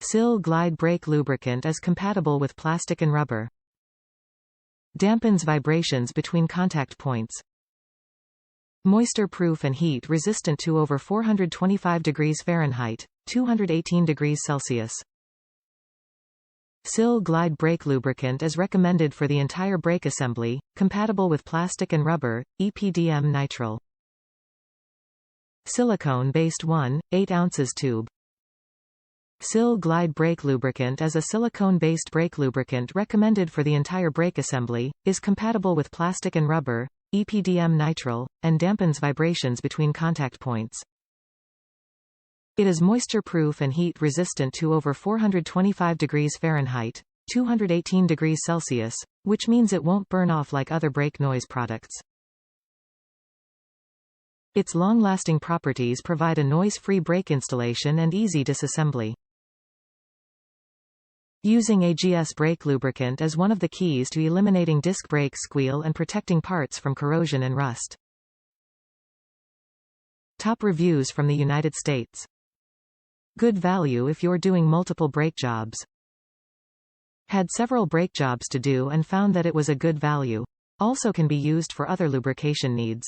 Sil-Glyde Brake Lubricant is compatible with plastic and rubber. Dampens vibrations between contact points. Moisture-proof and heat-resistant to over 425 degrees Fahrenheit, 218 degrees Celsius. Sil-Glyde Brake Lubricant is recommended for the entire brake assembly, compatible with plastic and rubber, EPDM Nitrile. Silicone-based 1/8 ounces tube. Sil-Glyde Brake Lubricant is a silicone-based brake lubricant recommended for the entire brake assembly, is compatible with plastic and rubber, EPDM Nitrile, and dampens vibrations between contact points. It is moisture-proof and heat-resistant to over 425 degrees Fahrenheit, 218 degrees Celsius, which means it won't burn off like other brake noise products. Its long-lasting properties provide a noise-free brake installation and easy disassembly. Using AGS brake lubricant is one of the keys to eliminating disc brake squeal and protecting parts from corrosion and rust. Top reviews from the United States. Good value if you're doing multiple brake jobs. Had several brake jobs to do and found that it was a good value. Also can be used for other lubrication needs.